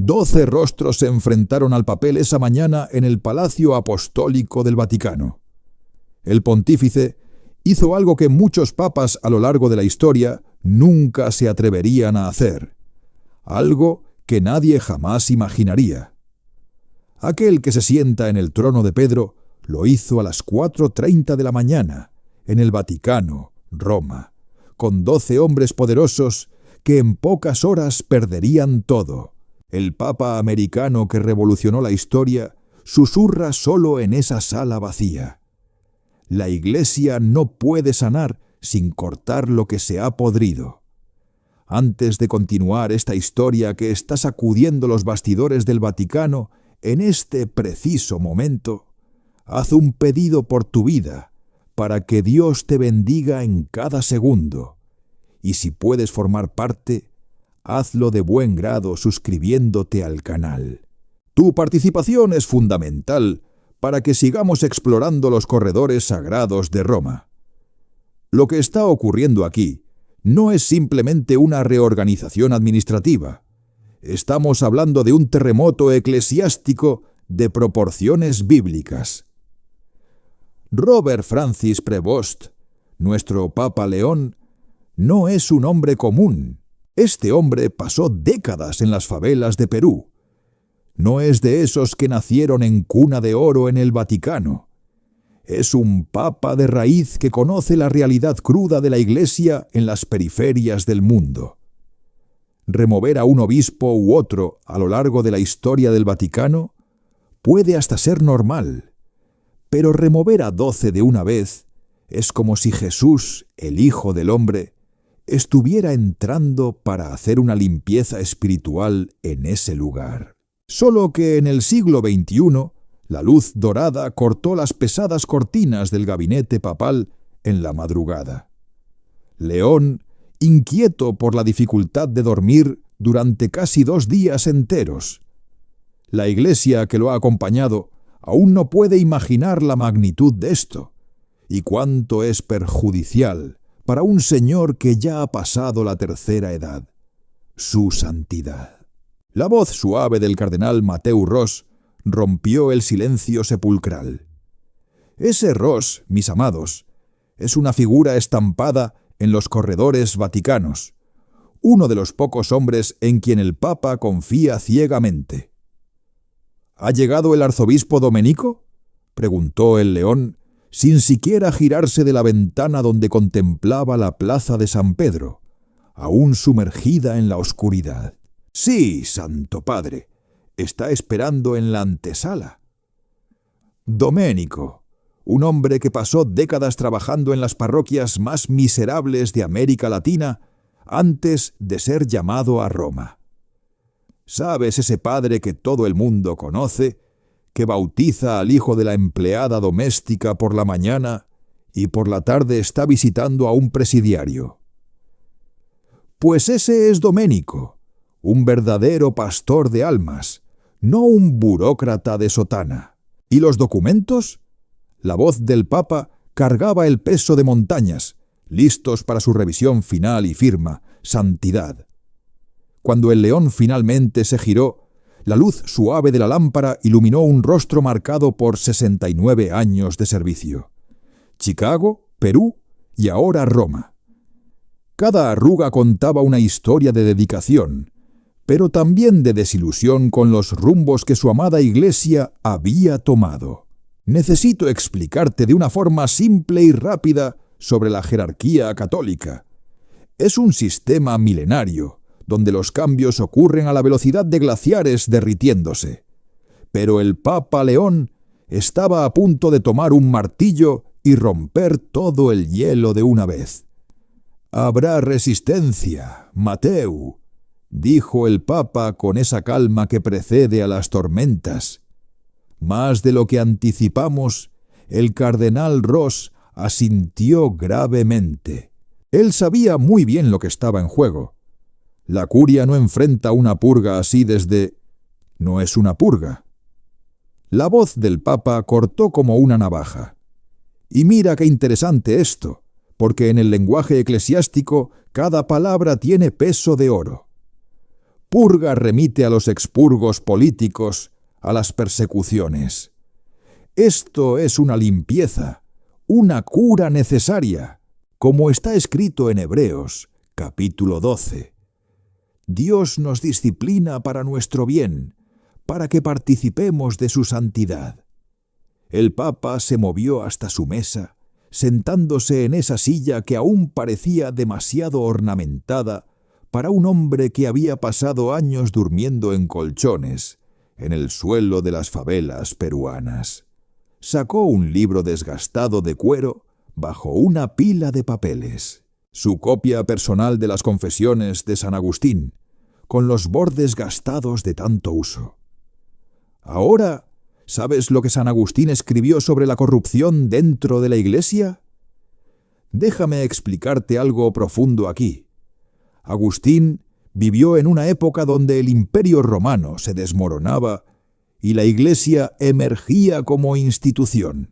12 rostros se enfrentaron al papel esa mañana en el Palacio Apostólico del Vaticano. El pontífice hizo algo que muchos papas a lo largo de la historia nunca se atreverían a hacer, algo que nadie jamás imaginaría. Aquel que se sienta en el trono de Pedro lo hizo a las 4:30 de la mañana, en el Vaticano, Roma, con 12 hombres poderosos que en pocas horas perderían todo. El papa americano que revolucionó la historia susurra solo en esa sala vacía. La Iglesia no puede sanar sin cortar lo que se ha podrido. Antes de continuar esta historia que está sacudiendo los bastidores del Vaticano en este preciso momento, haz un pedido por tu vida para que Dios te bendiga en cada segundo. Y si puedes formar parte, hazlo de buen grado suscribiéndote al canal. Tu participación es fundamental para que sigamos explorando los corredores sagrados de Roma. Lo que está ocurriendo aquí no es simplemente una reorganización administrativa. Estamos hablando de un terremoto eclesiástico de proporciones bíblicas. Robert Francis Prevost, nuestro Papa León, no es un hombre común. Este hombre pasó décadas en las favelas de Perú. No es de esos que nacieron en cuna de oro en el Vaticano. Es un papa de raíz que conoce la realidad cruda de la Iglesia en las periferias del mundo. Remover a un obispo u otro a lo largo de la historia del Vaticano puede hasta ser normal, pero remover a 12 de una vez es como si Jesús, el Hijo del Hombre, estuviera entrando para hacer una limpieza espiritual en ese lugar. Solo que en el siglo XXI, la luz dorada cortó las pesadas cortinas del gabinete papal en la madrugada. León, inquieto por la dificultad de dormir durante casi 2 días enteros. La Iglesia que lo ha acompañado aún no puede imaginar la magnitud de esto, y cuánto es perjudicial para un señor que ya ha pasado la tercera edad, su santidad. La voz suave del cardenal Mateu Ros rompió el silencio sepulcral. Ese Ros, mis amados, es una figura estampada en los corredores vaticanos, uno de los pocos hombres en quien el Papa confía ciegamente. ¿Ha llegado el arzobispo Domenico?, preguntó el León, sin siquiera girarse de la ventana donde contemplaba la plaza de San Pedro, aún sumergida en la oscuridad. Sí, Santo Padre, está esperando en la antesala. Domenico, un hombre que pasó décadas trabajando en las parroquias más miserables de América Latina antes de ser llamado a Roma. ¿Sabes ese padre que todo el mundo conoce, que bautiza al hijo de la empleada doméstica por la mañana y por la tarde está visitando a un presidiario? Pues ese es Domenico, un verdadero pastor de almas, no un burócrata de sotana. ¿Y los documentos? La voz del Papa cargaba el peso de montañas, listos para su revisión final y firma, santidad. Cuando el León finalmente se giró, la luz suave de la lámpara iluminó un rostro marcado por 69 años de servicio. Chicago, Perú y ahora Roma. Cada arruga contaba una historia de dedicación, pero también de desilusión con los rumbos que su amada Iglesia había tomado. Necesito explicarte de una forma simple y rápida sobre la jerarquía católica. Es un sistema milenario, donde los cambios ocurren a la velocidad de glaciares derritiéndose. Pero el Papa León estaba a punto de tomar un martillo y romper todo el hielo de una vez. «Habrá resistencia, Mateu», dijo el Papa con esa calma que precede a las tormentas. Más de lo que anticipamos, el cardenal Ros asintió gravemente. Él sabía muy bien lo que estaba en juego. La curia no enfrenta una purga así desde... No es una purga. La voz del Papa cortó como una navaja. Y mira qué interesante esto, porque en el lenguaje eclesiástico cada palabra tiene peso de oro. Purga remite a los expurgos políticos, a las persecuciones. Esto es una limpieza, una cura necesaria, como está escrito en Hebreos, capítulo 12. Dios nos disciplina para nuestro bien, para que participemos de su santidad. El Papa se movió hasta su mesa, sentándose en esa silla que aún parecía demasiado ornamentada para un hombre que había pasado años durmiendo en colchones, en el suelo de las favelas peruanas. Sacó un libro desgastado de cuero bajo una pila de papeles, su copia personal de las Confesiones de San Agustín, con los bordes gastados de tanto uso. Ahora, ¿sabes lo que San Agustín escribió sobre la corrupción dentro de la Iglesia? Déjame explicarte algo profundo aquí. Agustín vivió en una época donde el Imperio Romano se desmoronaba y la Iglesia emergía como institución.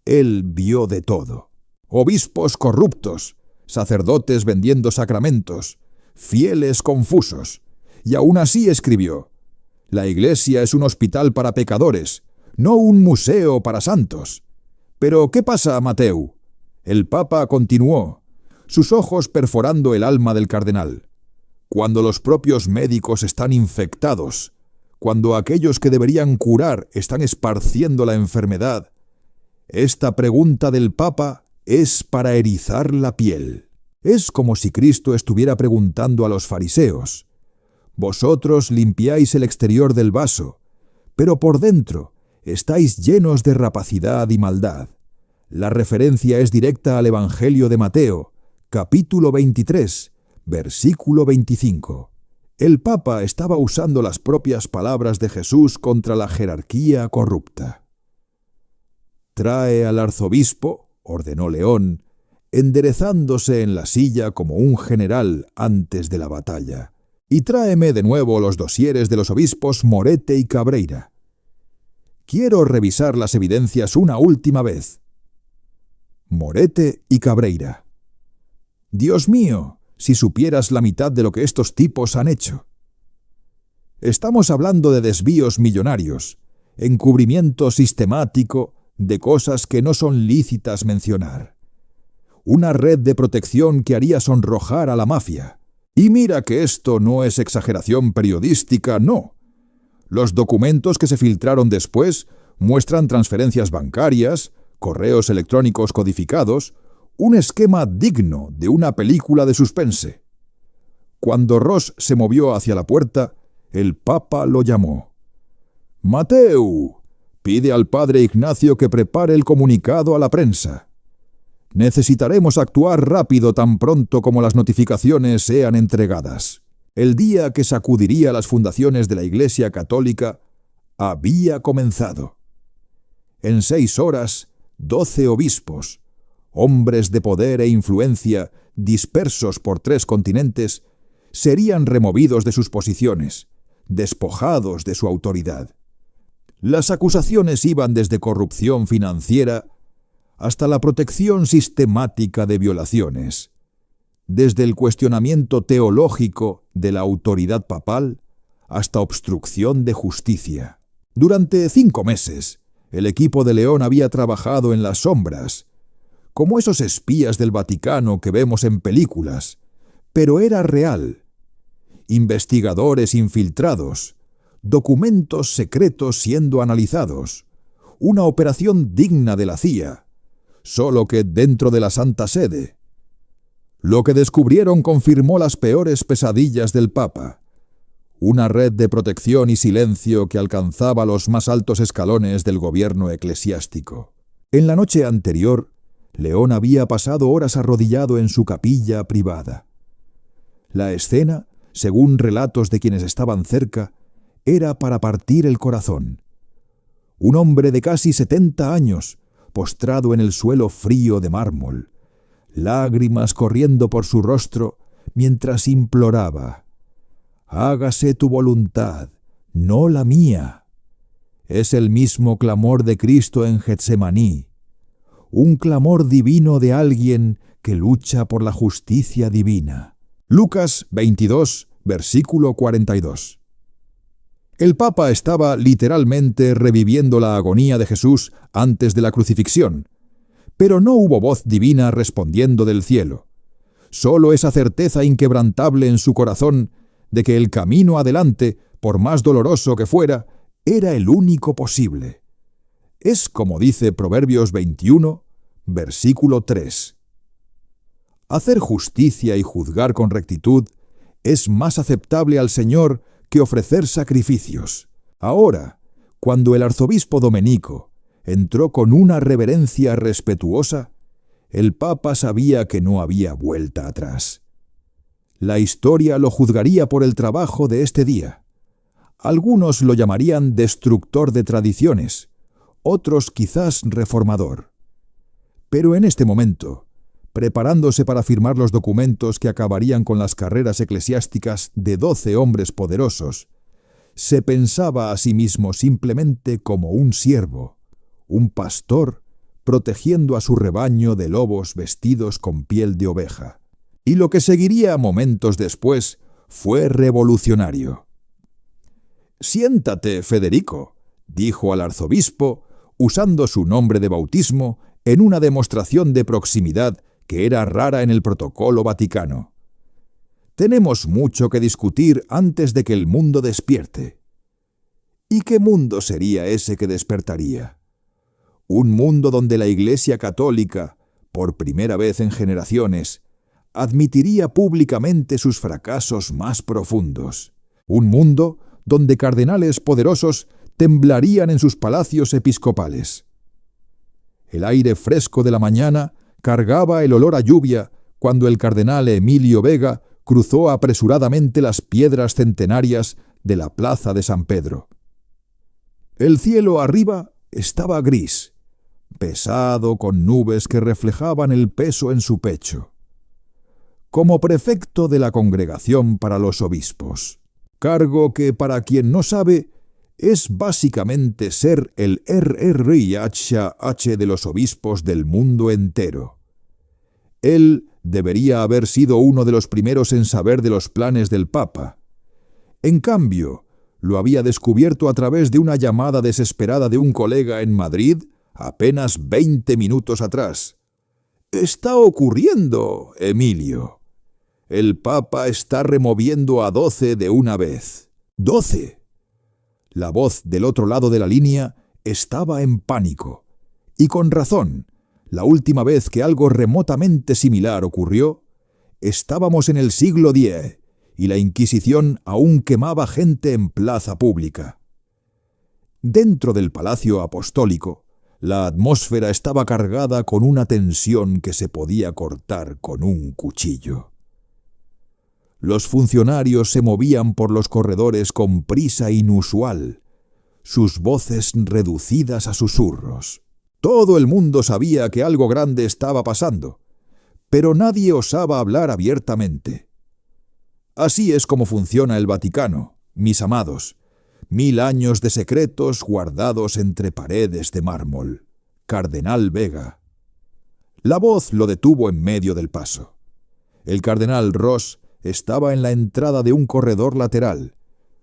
Él vio de todo: obispos corruptos, sacerdotes vendiendo sacramentos, fieles confusos, y aún así escribió: la Iglesia es un hospital para pecadores, no un museo para santos. Pero ¿qué pasa, Mateu? El Papa continuó, sus ojos perforando el alma del cardenal. Cuando los propios médicos están infectados, cuando aquellos que deberían curar están esparciendo la enfermedad, esta pregunta del Papa es para erizar la piel. Es como si Cristo estuviera preguntando a los fariseos: vosotros limpiáis el exterior del vaso, pero por dentro estáis llenos de rapacidad y maldad. La referencia es directa al Evangelio de Mateo, capítulo 23, versículo 25. El Papa estaba usando las propias palabras de Jesús contra la jerarquía corrupta. «Trae al arzobispo», ordenó León, enderezándose en la silla como un general antes de la batalla, «y tráeme de nuevo los dosieres de los obispos Morete y Cabreira. Quiero revisar las evidencias una última vez». Morete y Cabreira. Dios mío, si supieras la mitad de lo que estos tipos han hecho. Estamos hablando de desvíos millonarios, encubrimiento sistemático de cosas que no son lícitas mencionar. Una red de protección que haría sonrojar a la mafia. Y mira que esto no es exageración periodística, no. Los documentos que se filtraron después muestran transferencias bancarias, correos electrónicos codificados, un esquema digno de una película de suspense. Cuando Ross se movió hacia la puerta, el Papa lo llamó. «Mateu, pide al padre Ignacio que prepare el comunicado a la prensa. Necesitaremos actuar rápido tan pronto como las notificaciones sean entregadas». El día que sacudiría las fundaciones de la Iglesia Católica había comenzado. En 6 horas, 12 obispos, hombres de poder e influencia dispersos por 3 continentes, serían removidos de sus posiciones, despojados de su autoridad. Las acusaciones iban desde corrupción financiera hasta la protección sistemática de violaciones, desde el cuestionamiento teológico de la autoridad papal hasta obstrucción de justicia. Durante 5 meses, el equipo de León había trabajado en las sombras, como esos espías del Vaticano que vemos en películas, pero era real. Investigadores infiltrados, documentos secretos siendo analizados, una operación digna de la CIA, solo que dentro de la Santa Sede. Lo que descubrieron confirmó las peores pesadillas del Papa, una red de protección y silencio que alcanzaba los más altos escalones del gobierno eclesiástico. En la noche anterior, León había pasado horas arrodillado en su capilla privada. La escena, según relatos de quienes estaban cerca, era para partir el corazón. Un hombre de casi 70 años, postrado en el suelo frío de mármol, lágrimas corriendo por su rostro mientras imploraba: «Hágase tu voluntad, no la mía». Es el mismo clamor de Cristo en Getsemaní, un clamor divino de alguien que lucha por la justicia divina. Lucas 22, versículo 42. El Papa estaba literalmente reviviendo la agonía de Jesús antes de la crucifixión, pero no hubo voz divina respondiendo del cielo. Solo esa certeza inquebrantable en su corazón de que el camino adelante, por más doloroso que fuera, era el único posible. Es como dice Proverbios 21, versículo 3. Hacer justicia y juzgar con rectitud es más aceptable al Señor que ofrecer sacrificios. Ahora, cuando el arzobispo Domenico entró con una reverencia respetuosa, el Papa sabía que no había vuelta atrás. La historia lo juzgaría por el trabajo de este día. Algunos lo llamarían destructor de tradiciones, otros quizás reformador. Pero en este momento, preparándose para firmar los documentos que acabarían con las carreras eclesiásticas de 12 hombres poderosos, se pensaba a sí mismo simplemente como un siervo, un pastor protegiendo a su rebaño de lobos vestidos con piel de oveja. Y lo que seguiría momentos después fue revolucionario. «Siéntate, Federico», dijo al arzobispo, usando su nombre de bautismo en una demostración de proximidad que era rara en el protocolo vaticano. «Tenemos mucho que discutir antes de que el mundo despierte». ¿Y qué mundo sería ese que despertaría? Un mundo donde la Iglesia Católica, por primera vez en generaciones, admitiría públicamente sus fracasos más profundos. Un mundo donde cardenales poderosos temblarían en sus palacios episcopales. El aire fresco de la mañana cargaba el olor a lluvia cuando el cardenal Emilio Vega cruzó apresuradamente las piedras centenarias de la plaza de San Pedro. El cielo arriba estaba gris, pesado con nubes que reflejaban el peso en su pecho. Como prefecto de la Congregación para los Obispos, cargo que, para quien no sabe, es básicamente ser el RRIHH de los obispos del mundo entero. Él debería haber sido uno de los primeros en saber de los planes del Papa. En cambio, lo había descubierto a través de una llamada desesperada de un colega en Madrid apenas 20 minutos atrás. «Está ocurriendo, Emilio. El Papa está removiendo a 12 de una vez». ¡12! La voz del otro lado de la línea estaba en pánico. Y con razón. La última vez que algo remotamente similar ocurrió, estábamos en el siglo X y la Inquisición aún quemaba gente en plaza pública. Dentro del Palacio Apostólico, la atmósfera estaba cargada con una tensión que se podía cortar con un cuchillo. Los funcionarios se movían por los corredores con prisa inusual, sus voces reducidas a susurros. Todo el mundo sabía que algo grande estaba pasando, pero nadie osaba hablar abiertamente. Así es como funciona el Vaticano, mis amados. 1000 años de secretos guardados entre paredes de mármol. Cardenal Vega. La voz lo detuvo en medio del paso. El cardenal Ross estaba en la entrada de un corredor lateral,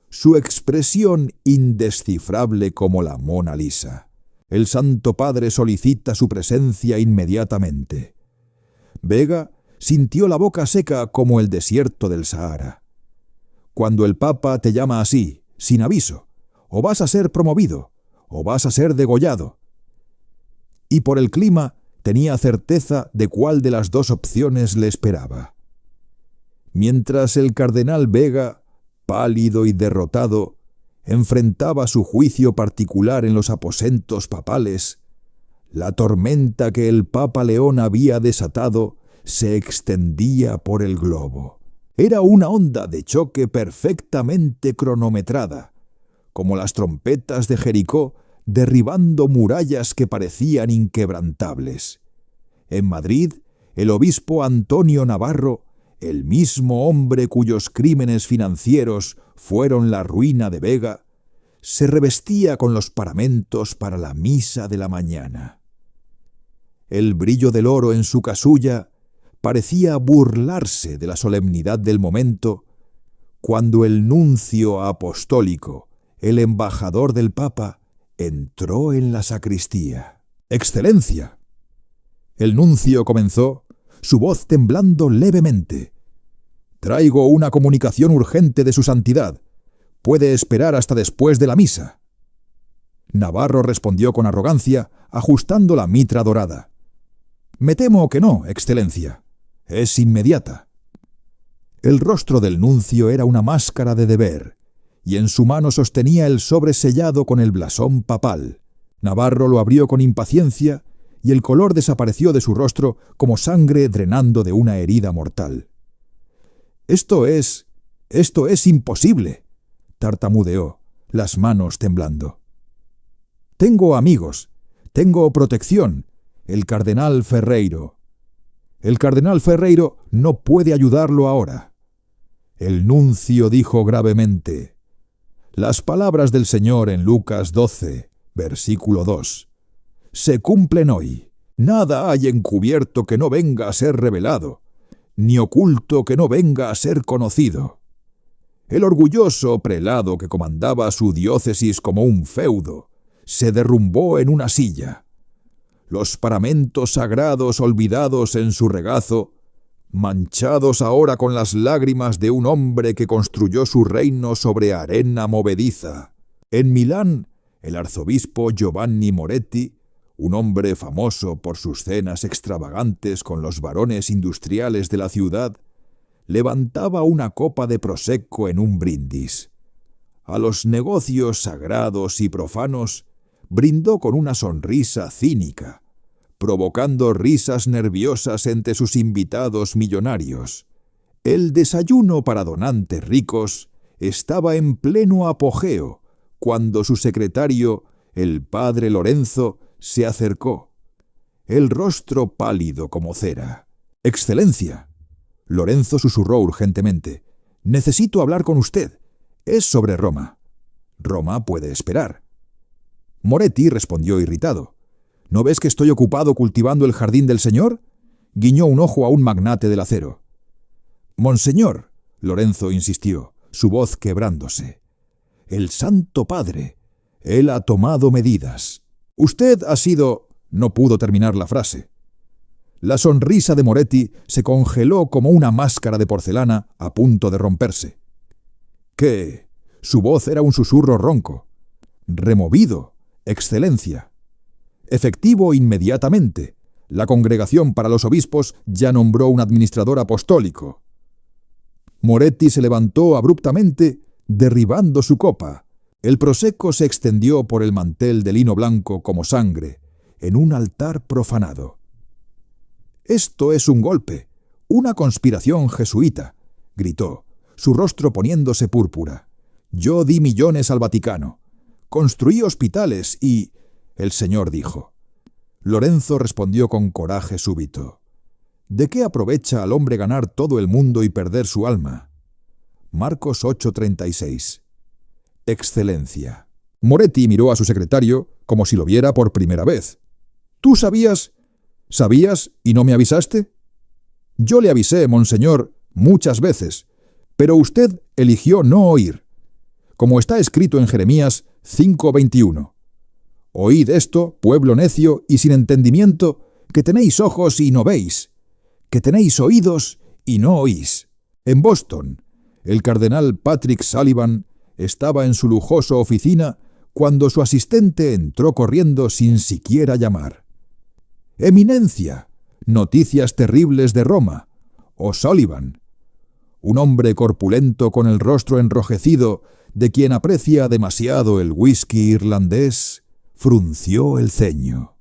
su expresión indescifrable como la Mona Lisa. El Santo Padre solicita su presencia inmediatamente. Vega sintió la boca seca como el desierto del Sahara. Cuando el Papa te llama así, sin aviso, o vas a ser promovido, o vas a ser degollado. Y por el clima tenía certeza de cuál de las dos opciones le esperaba. Mientras el cardenal Vega, pálido y derrotado, enfrentaba su juicio particular en los aposentos papales, la tormenta que el Papa León había desatado se extendía por el globo. Era una onda de choque perfectamente cronometrada, como las trompetas de Jericó derribando murallas que parecían inquebrantables. En Madrid, el obispo Antonio Navarro, el mismo hombre cuyos crímenes financieros fueron la ruina de Vega, se revestía con los paramentos para la misa de la mañana. El brillo del oro en su casulla parecía burlarse de la solemnidad del momento, cuando el nuncio apostólico, el embajador del Papa, entró en la sacristía. «¡Excelencia!». El nuncio comenzó, su voz temblando levemente. «Traigo una comunicación urgente de su santidad. Puede esperar hasta después de la misa». Navarro respondió con arrogancia, ajustando la mitra dorada. «Me temo que no, Excelencia. Es inmediata». El rostro del nuncio era una máscara de deber, y en su mano sostenía el sobre sellado con el blasón papal. Navarro lo abrió con impaciencia, y el color desapareció de su rostro como sangre drenando de una herida mortal. «Esto es imposible», tartamudeó, las manos temblando. «Tengo amigos, tengo protección, el cardenal Ferreiro». «El cardenal Ferreiro no puede ayudarlo ahora». El nuncio dijo gravemente: «Las palabras del Señor en Lucas 12, versículo 2. Se cumplen hoy. Nada hay encubierto que no venga a ser revelado, ni oculto que no venga a ser conocido». El orgulloso prelado que comandaba su diócesis como un feudo se derrumbó en una silla. Los paramentos sagrados olvidados en su regazo, manchados ahora con las lágrimas de un hombre que construyó su reino sobre arena movediza. En Milán, el arzobispo Giovanni Moretti, un hombre famoso por sus cenas extravagantes con los varones industriales de la ciudad, levantaba una copa de prosecco en un brindis. A los negocios sagrados y profanos brindó con una sonrisa cínica, provocando risas nerviosas entre sus invitados millonarios. El desayuno para donantes ricos estaba en pleno apogeo cuando su secretario, el padre Lorenzo, se acercó, el rostro pálido como cera. «Excelencia», Lorenzo susurró urgentemente, «necesito hablar con usted. Es sobre Roma». «Roma puede esperar». Moretti respondió irritado. «¿No ves que estoy ocupado cultivando el jardín del Señor?». Guiñó un ojo a un magnate del acero. «Monseñor», Lorenzo insistió, su voz quebrándose, «el Santo Padre, él ha tomado medidas. Usted ha sido...». No pudo terminar la frase. La sonrisa de Moretti se congeló como una máscara de porcelana a punto de romperse. «¿Qué?». Su voz era un susurro ronco. «Removido, Excelencia». «Efectivo inmediatamente. La Congregación para los Obispos ya nombró un administrador apostólico». Moretti se levantó abruptamente, derribando su copa. El prosecco se extendió por el mantel de lino blanco como sangre, en un altar profanado. «Esto es un golpe, una conspiración jesuita», gritó, su rostro poniéndose púrpura. «Yo di millones al Vaticano, construí hospitales y...». El Señor dijo. Lorenzo respondió con coraje súbito: «¿De qué aprovecha al hombre ganar todo el mundo y perder su alma?». Marcos 8:36. «Excelencia». Moretti miró a su secretario como si lo viera por primera vez. «¿Tú sabías y no me avisaste?». «Yo le avisé, monseñor, muchas veces, pero usted eligió no oír. Como está escrito en Jeremías 5:21. Oíd esto, pueblo necio y sin entendimiento, que tenéis ojos y no veis, que tenéis oídos y no oís». En Boston, el cardenal Patrick Sullivan estaba en su lujosa oficina cuando su asistente entró corriendo sin siquiera llamar. «Eminencia, noticias terribles de Roma. O'Sullivan». Un hombre corpulento con el rostro enrojecido, de quien aprecia demasiado el whisky irlandés, frunció el ceño.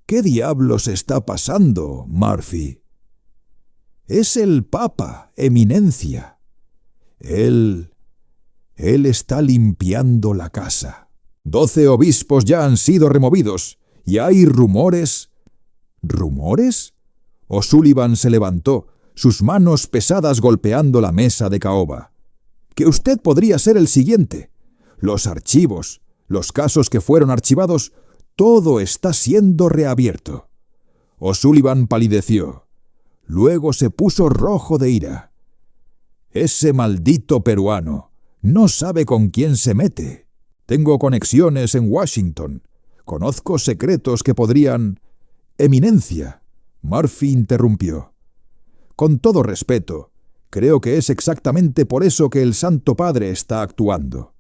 «¿Qué diablos está pasando, Murphy?». «Es el Papa, Eminencia. Él está limpiando la casa. 12 obispos ya han sido removidos, y hay rumores». «¿Rumores?». O'Sullivan se levantó, sus manos pesadas golpeando la mesa de caoba. «Que usted podría ser el siguiente. Los archivos, los casos que fueron archivados, todo está siendo reabierto». O'Sullivan palideció. Luego se puso rojo de ira. Ese maldito peruano no sabe con quién se mete. Tengo conexiones en Washington. Conozco secretos que podrían... Eminencia. Murphy interrumpió. Con todo respeto, creo que es exactamente por eso que el Santo Padre está actuando.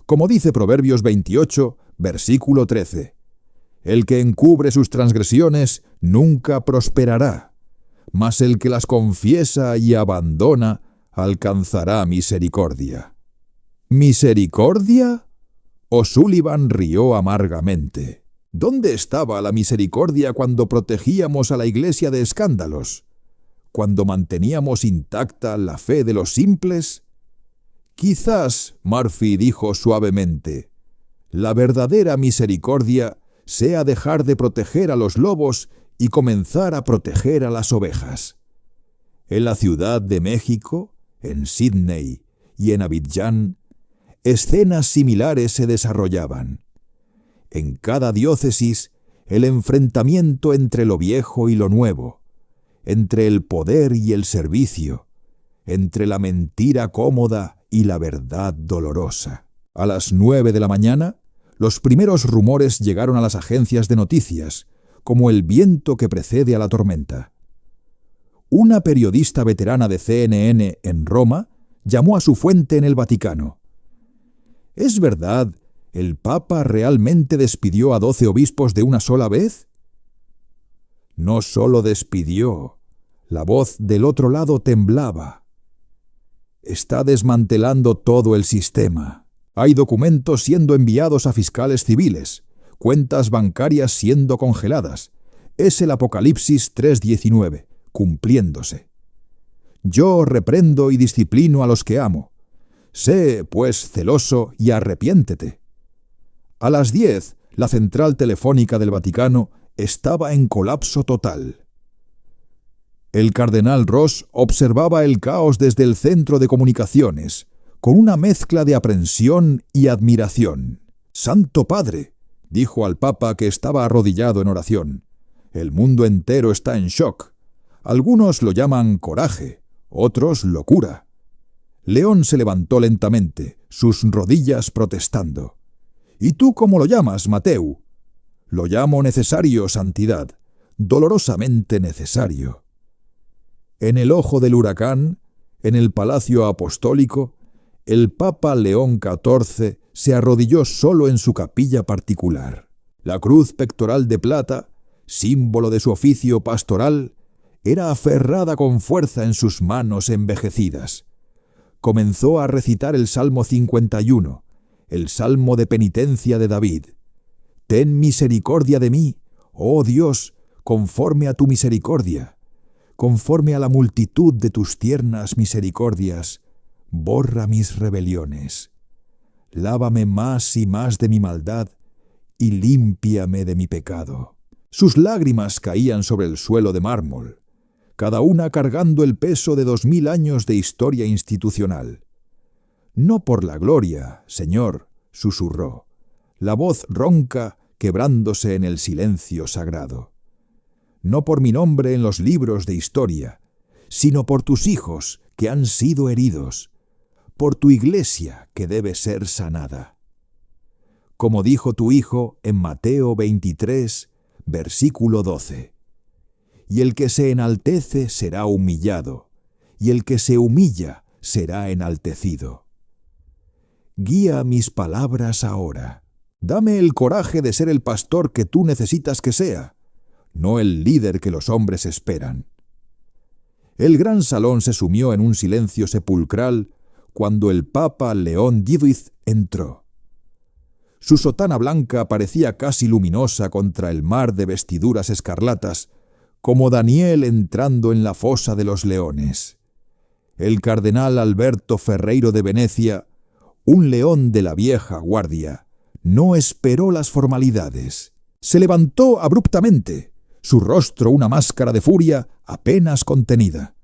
Como dice Proverbios 28, versículo 13. El que encubre sus transgresiones nunca prosperará, mas el que las confiesa y abandona alcanzará misericordia. ¿Misericordia? O'Sullivan rió amargamente. ¿Dónde estaba la misericordia cuando protegíamos a la Iglesia de escándalos? ¿Cuando manteníamos intacta la fe de los simples? Quizás, Murphy dijo suavemente, la verdadera misericordia sea dejar de proteger a los lobos y comenzar a proteger a las ovejas. En la Ciudad de México, en Sydney y en Abidjan, escenas similares se desarrollaban. En cada diócesis, el enfrentamiento entre lo viejo y lo nuevo, entre el poder y el servicio, entre la mentira cómoda y la verdad dolorosa. A las 9 de la mañana, los primeros rumores llegaron a las agencias de noticias, como el viento que precede a la tormenta. Una periodista veterana de CNN en Roma llamó a su fuente en el Vaticano. ¿Es verdad, el Papa realmente despidió a 12 obispos de una sola vez? No solo despidió, la voz del otro lado temblaba. Está desmantelando todo el sistema. Hay documentos siendo enviados a fiscales civiles, cuentas bancarias siendo congeladas. Es el Apocalipsis 3:19, cumpliéndose. Yo reprendo y disciplino a los que amo. Sé, pues, celoso y arrepiéntete. A las 10, la central telefónica del Vaticano estaba en colapso total. El cardenal Ross observaba el caos desde el centro de comunicaciones, con una mezcla de aprensión y admiración. «Santo Padre», dijo al Papa que estaba arrodillado en oración. «El mundo entero está en shock. Algunos lo llaman coraje, otros locura». León se levantó lentamente, sus rodillas protestando. «¿Y tú cómo lo llamas, Mateu?» «Lo llamo necesario, santidad, dolorosamente necesario». En el ojo del huracán, en el Palacio Apostólico, el Papa León XIV se arrodilló solo en su capilla particular. La cruz pectoral de plata, símbolo de su oficio pastoral, era aferrada con fuerza en sus manos envejecidas. Comenzó a recitar el Salmo 51, el Salmo de penitencia de David. «Ten misericordia de mí, oh Dios, conforme a tu misericordia. Conforme a la multitud de tus tiernas misericordias, borra mis rebeliones. Lávame más y más de mi maldad, y límpiame de mi pecado». Sus lágrimas caían sobre el suelo de mármol, cada una cargando el peso de 2000 años de historia institucional. «No por la gloria, Señor», susurró, la voz ronca quebrándose en el silencio sagrado. «No por mi nombre en los libros de historia, sino por tus hijos que han sido heridos, por tu iglesia que debe ser sanada. Como dijo tu Hijo en Mateo 23, versículo 12. Y el que se enaltece será humillado, y el que se humilla será enaltecido. Guía mis palabras ahora. Dame el coraje de ser el pastor que tú necesitas que sea, no el líder que los hombres esperan». El gran salón se sumió en un silencio sepulcral cuando el Papa León X entró. Su sotana blanca parecía casi luminosa contra el mar de vestiduras escarlatas, como Daniel entrando en la fosa de los leones. El cardenal Alberto Ferreiro de Venecia, un león de la vieja guardia, no esperó las formalidades. Se levantó abruptamente, su rostro una máscara de furia apenas contenida.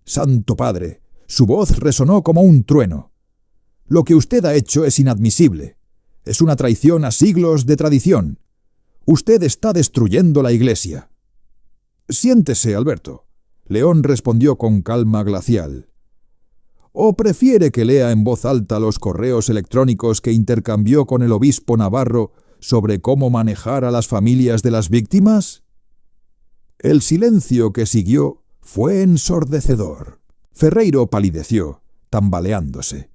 «Santo Padre», su voz resonó como un trueno. «Lo que usted ha hecho es inadmisible. Es una traición a siglos de tradición. Usted está destruyendo la Iglesia». «Siéntese, Alberto», León respondió con calma glacial. ¿O prefiere que lea en voz alta los correos electrónicos que intercambió con el obispo navarro sobre cómo manejar a las familias de las víctimas? El silencio que siguió fue ensordecedor. Ferreiro palideció, tambaleándose.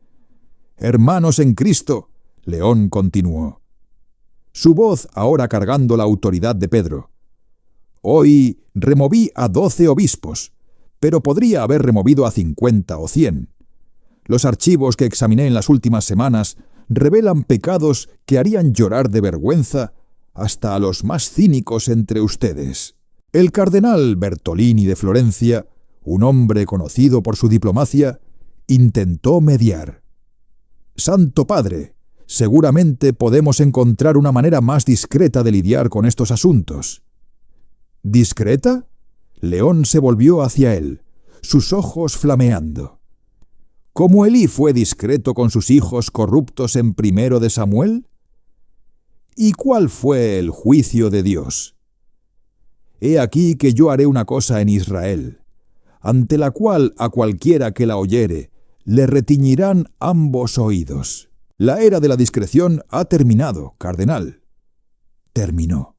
«Hermanos en Cristo», León continuó. Su voz ahora cargando la autoridad de Pedro. «Hoy removí a 12 obispos, pero podría haber removido a 50 o 100. Los archivos que examiné en las últimas semanas revelan pecados que harían llorar de vergüenza hasta a los más cínicos entre ustedes». El cardenal Bertolini de Florencia, un hombre conocido por su diplomacia, intentó mediar. «Santo Padre, seguramente podemos encontrar una manera más discreta de lidiar con estos asuntos». «¿Discreta?». León se volvió hacia él, sus ojos flameando. ¿Cómo Elí fue discreto con sus hijos corruptos en 1 de Samuel? ¿Y cuál fue el juicio de Dios? He aquí que yo haré una cosa en Israel, ante la cual a cualquiera que la oyere le retiñirán ambos oídos. La era de la discreción ha terminado, cardenal. Terminó.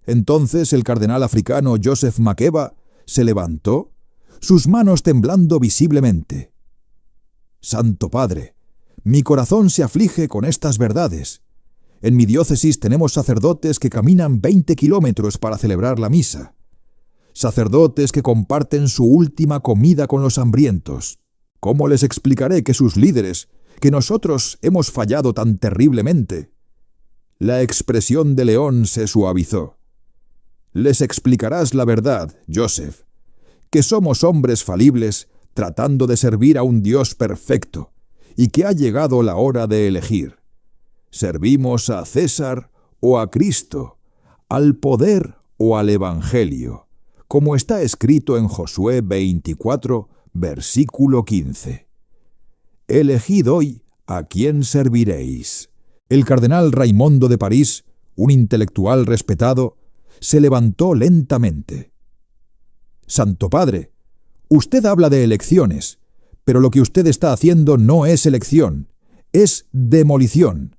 Entonces el cardenal africano Joseph Makeba se levantó, sus manos temblando visiblemente. «Santo Padre, mi corazón se aflige con estas verdades. En mi diócesis tenemos sacerdotes que caminan 20 kilómetros para celebrar la misa. Sacerdotes que comparten su última comida con los hambrientos. ¿Cómo les explicaré que sus líderes, que nosotros hemos fallado tan terriblemente?» La expresión de León se suavizó. «Les explicarás la verdad, Joseph, que somos hombres falibles tratando de servir a un Dios perfecto y que ha llegado la hora de elegir. ¿Servimos a César o a Cristo, al poder o al Evangelio?», como está escrito en Josué 24, versículo 15. «Elegid hoy a quién serviréis». El cardenal Raimondo de París, un intelectual respetado, se levantó lentamente. «Santo Padre, usted habla de elecciones, pero lo que usted está haciendo no es elección, es demolición.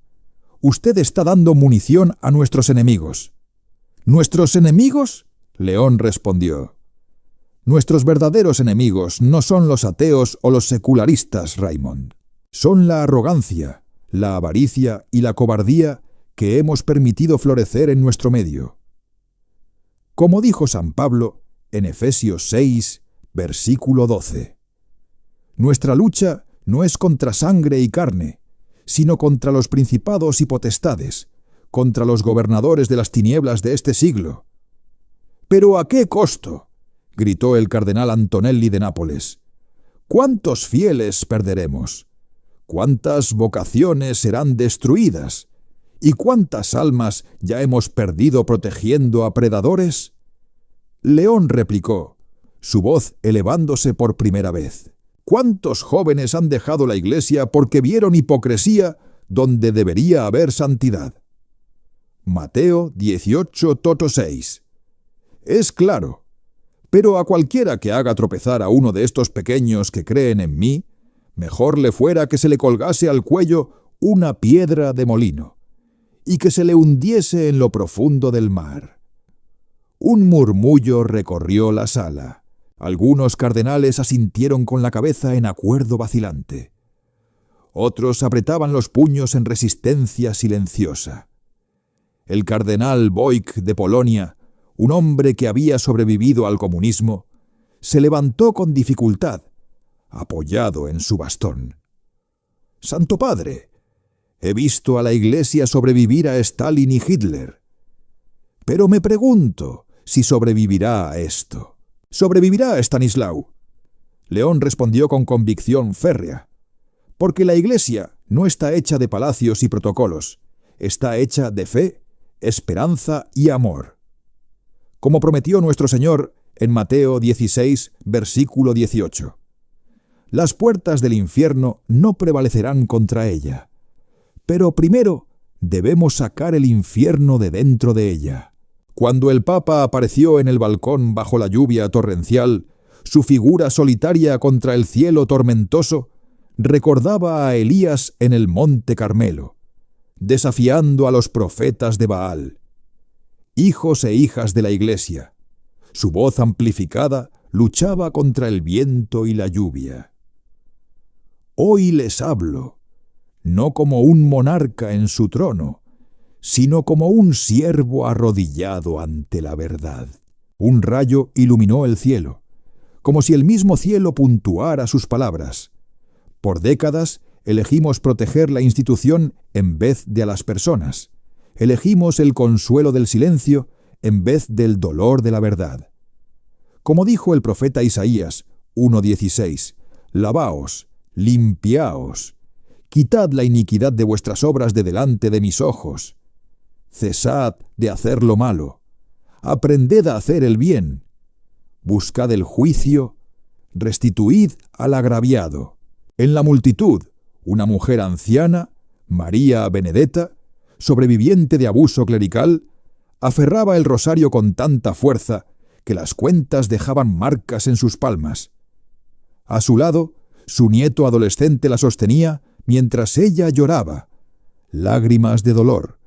Usted está dando munición a nuestros enemigos». «¿Nuestros enemigos?», León respondió. «Nuestros verdaderos enemigos no son los ateos o los secularistas, Raymond. Son la arrogancia, la avaricia y la cobardía que hemos permitido florecer en nuestro medio. Como dijo San Pablo en Efesios 6, versículo 12. Nuestra lucha no es contra sangre y carne, sino contra los principados y potestades, contra los gobernadores de las tinieblas de este siglo. «¿Pero a qué costo?», gritó el cardenal Antonelli de Nápoles. «¿Cuántos fieles perderemos? ¿Cuántas vocaciones serán destruidas? ¿Y cuántas almas ya hemos perdido protegiendo a predadores?». León replicó, su voz elevándose por primera vez. «¿Cuántos jóvenes han dejado la Iglesia porque vieron hipocresía donde debería haber santidad?». Mateo 18, toto 6. Es claro, pero a cualquiera que haga tropezar a uno de estos pequeños que creen en mí, mejor le fuera que se le colgase al cuello una piedra de molino y que se le hundiese en lo profundo del mar. Un murmullo recorrió la sala. Algunos cardenales asintieron con la cabeza en acuerdo vacilante. Otros apretaban los puños en resistencia silenciosa. El cardenal Boic de Polonia, un hombre que había sobrevivido al comunismo, se levantó con dificultad, apoyado en su bastón. «Santo Padre, he visto a la Iglesia sobrevivir a Stalin y Hitler. Pero me pregunto si sobrevivirá a esto. ¿Sobrevivirá a Estanislao?». León respondió con convicción férrea. «Porque la Iglesia no está hecha de palacios y protocolos, está hecha de fe, esperanza y amor. Como prometió nuestro Señor en Mateo 16, versículo 18. Las puertas del infierno no prevalecerán contra ella. Pero primero debemos sacar el infierno de dentro de ella». Cuando el Papa apareció en el balcón bajo la lluvia torrencial, su figura solitaria contra el cielo tormentoso, recordaba a Elías en el monte Carmelo, desafiando a los profetas de Baal. Hijos e hijas de la Iglesia, su voz amplificada luchaba contra el viento y la lluvia. Hoy les hablo, no como un monarca en su trono, sino como un siervo arrodillado ante la verdad. Un rayo iluminó el cielo, como si el mismo cielo puntuara sus palabras. Por décadas elegimos proteger la institución en vez de a las personas. Elegimos el consuelo del silencio en vez del dolor de la verdad. Como dijo el profeta Isaías 1:16, «Lavaos, limpiaos, quitad la iniquidad de vuestras obras de delante de mis ojos. Cesad de hacer lo malo, aprended a hacer el bien, buscad el juicio, restituid al agraviado». En la multitud, una mujer anciana, María Benedetta, sobreviviente de abuso clerical, aferraba el rosario con tanta fuerza que las cuentas dejaban marcas en sus palmas. A su lado, su nieto adolescente la sostenía mientras ella lloraba, lágrimas de dolor,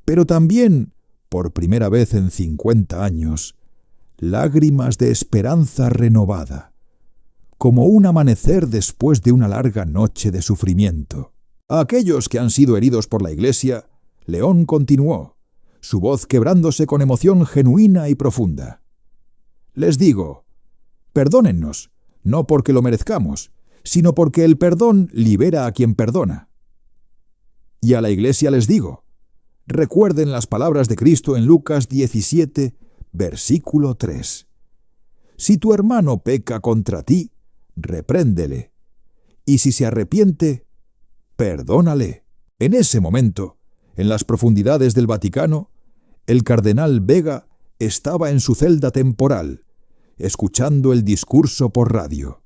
pero también, por primera vez en 50 años, lágrimas de esperanza renovada, como un amanecer después de una larga noche de sufrimiento. A aquellos que han sido heridos por la Iglesia, León continuó, su voz quebrándose con emoción genuina y profunda. Les digo, perdónennos, no porque lo merezcamos, sino porque el perdón libera a quien perdona. Y a la Iglesia les digo, recuerden las palabras de Cristo en Lucas 17, versículo 3. Si tu hermano peca contra ti, repréndele, y si se arrepiente, perdónale. En ese momento, en las profundidades del Vaticano, el cardenal Vega estaba en su celda temporal, escuchando el discurso por radio.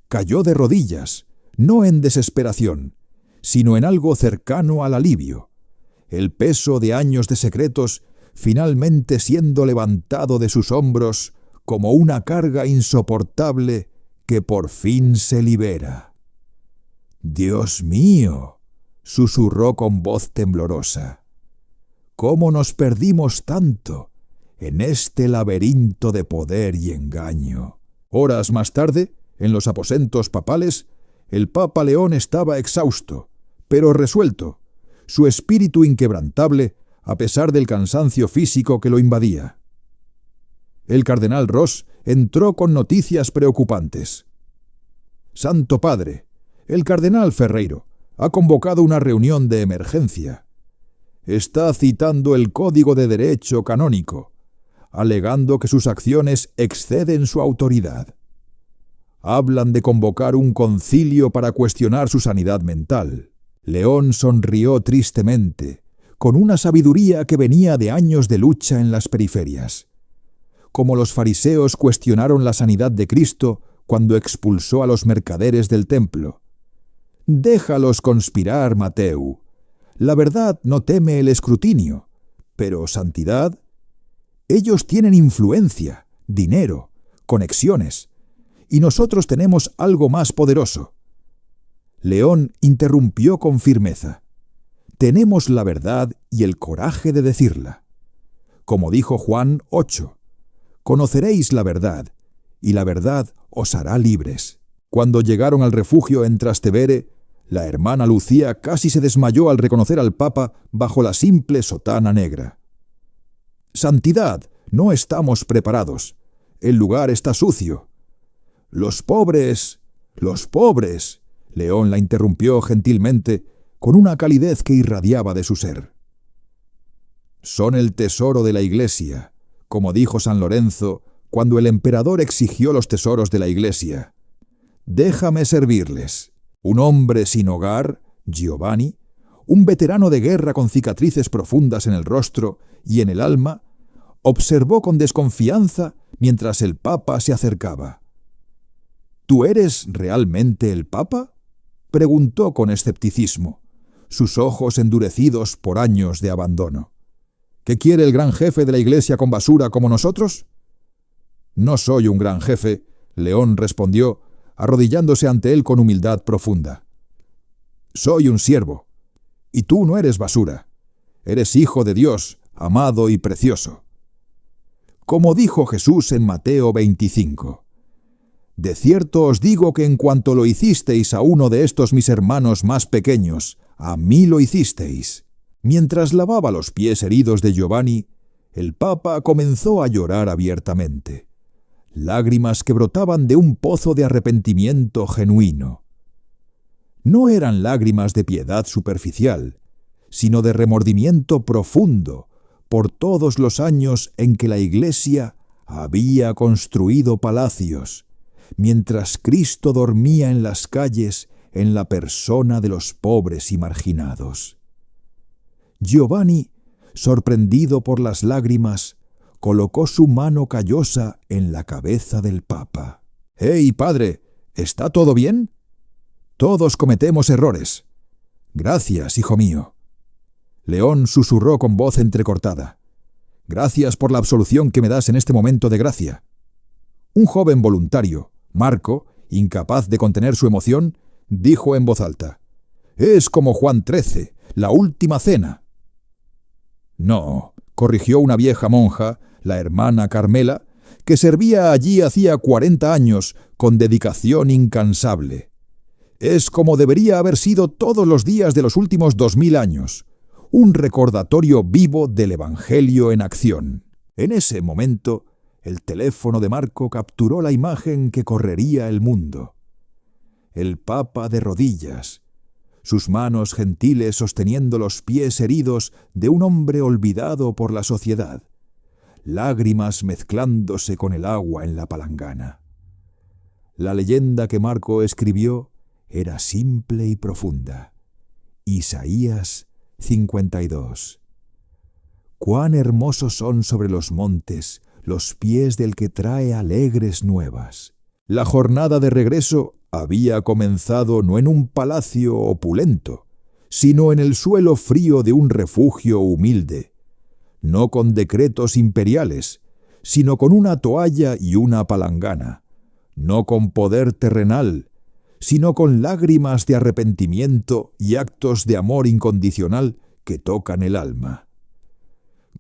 Cayó de rodillas, no en desesperación, sino en algo cercano al alivio, el peso de años de secretos finalmente siendo levantado de sus hombros como una carga insoportable que por fin se libera. «Dios mío», susurró con voz temblorosa, «¿cómo nos perdimos tanto en este laberinto de poder y engaño?» Horas más tarde, en los aposentos papales, el Papa León estaba exhausto, pero resuelto, su espíritu inquebrantable a pesar del cansancio físico que lo invadía. El cardenal Ross entró con noticias preocupantes. «Santo Padre, el cardenal Ferreiro ha convocado una reunión de emergencia. Está citando el Código de Derecho Canónico, alegando que sus acciones exceden su autoridad. Hablan de convocar un concilio para cuestionar su sanidad mental». León sonrió tristemente, con una sabiduría que venía de años de lucha en las periferias. Como los fariseos cuestionaron la sanidad de Cristo cuando expulsó a los mercaderes del templo. «Déjalos conspirar, Mateu. La verdad no teme el escrutinio, pero santidad. Ellos tienen influencia, dinero, conexiones, y nosotros tenemos algo más poderoso». León interrumpió con firmeza. «Tenemos la verdad y el coraje de decirla. Como dijo Juan 8, conoceréis la verdad, y la verdad os hará libres». Cuando llegaron al refugio en Trastevere, la hermana Lucía casi se desmayó al reconocer al Papa bajo la simple sotana negra. «Santidad, no estamos preparados. El lugar está sucio». Los pobres, León la interrumpió gentilmente con una calidez que irradiaba de su ser. «Son el tesoro de la Iglesia», como dijo San Lorenzo cuando el emperador exigió los tesoros de la Iglesia. «Déjame servirles». Un hombre sin hogar, Giovanni, un veterano de guerra con cicatrices profundas en el rostro y en el alma, observó con desconfianza mientras el Papa se acercaba. «¿Tú eres realmente el Papa?», preguntó con escepticismo, sus ojos endurecidos por años de abandono. «¿Qué quiere el gran jefe de la Iglesia con basura como nosotros?». «No soy un gran jefe», León respondió, arrodillándose ante él con humildad profunda. «Soy un siervo, y tú no eres basura. Eres hijo de Dios, amado y precioso». Como dijo Jesús en Mateo 25, «De cierto os digo que en cuanto lo hicisteis a uno de estos mis hermanos más pequeños, a mí lo hicisteis». Mientras lavaba los pies heridos de Giovanni, el Papa comenzó a llorar abiertamente, lágrimas que brotaban de un pozo de arrepentimiento genuino. No eran lágrimas de piedad superficial, sino de remordimiento profundo por todos los años en que la Iglesia había construido palacios, mientras Cristo dormía en las calles en la persona de los pobres y marginados. Giovanni, sorprendido por las lágrimas, colocó su mano callosa en la cabeza del Papa. «¡Hey, padre! ¿Está todo bien? Todos cometemos errores. Gracias, hijo mío». León susurró con voz entrecortada. «Gracias por la absolución que me das en este momento de gracia». Un joven voluntario, Marco, incapaz de contener su emoción, dijo en voz alta: «Es como Juan XIII, la última cena». «No», corrigió una vieja monja, la hermana Carmela, que servía allí hacía 40 años con dedicación incansable. «Es como debería haber sido todos los días de los últimos 2000 años, un recordatorio vivo del Evangelio en acción». En ese momento, el teléfono de Marco capturó la imagen que correría el mundo. El Papa de rodillas, sus manos gentiles sosteniendo los pies heridos de un hombre olvidado por la sociedad, lágrimas mezclándose con el agua en la palangana. La leyenda que Marco escribió era simple y profunda. Isaías 52. Cuán hermosos son sobre los montes los pies del que trae alegres nuevas. La jornada de regreso había comenzado no en un palacio opulento, sino en el suelo frío de un refugio humilde, no con decretos imperiales, sino con una toalla y una palangana, no con poder terrenal, sino con lágrimas de arrepentimiento y actos de amor incondicional que tocan el alma.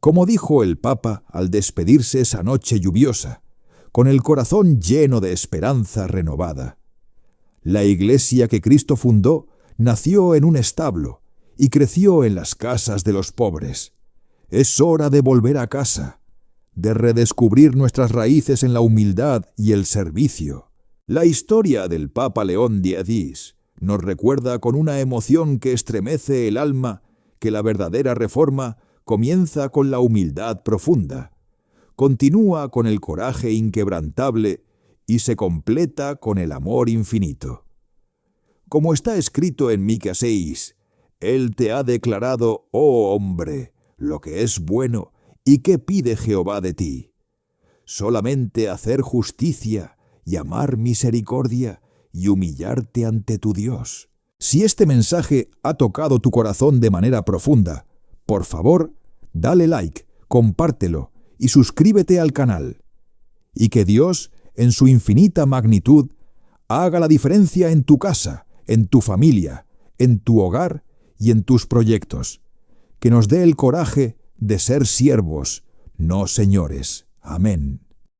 Como dijo el Papa al despedirse esa noche lluviosa, con el corazón lleno de esperanza renovada: la Iglesia que Cristo fundó nació en un establo y creció en las casas de los pobres. Es hora de volver a casa, de redescubrir nuestras raíces en la humildad y el servicio. La historia del Papa León X nos recuerda con una emoción que estremece el alma que la verdadera reforma comienza con la humildad profunda, continúa con el coraje inquebrantable y se completa con el amor infinito. Como está escrito en Mica 6, Él te ha declarado, oh hombre, lo que es bueno y qué pide Jehová de ti. Solamente hacer justicia y amar misericordia y humillarte ante tu Dios. Si este mensaje ha tocado tu corazón de manera profunda, por favor, dale like, compártelo y suscríbete al canal. Y que Dios, en su infinita magnitud, haga la diferencia en tu casa, en tu familia, en tu hogar y en tus proyectos. Que nos dé el coraje de ser siervos, no señores. Amén.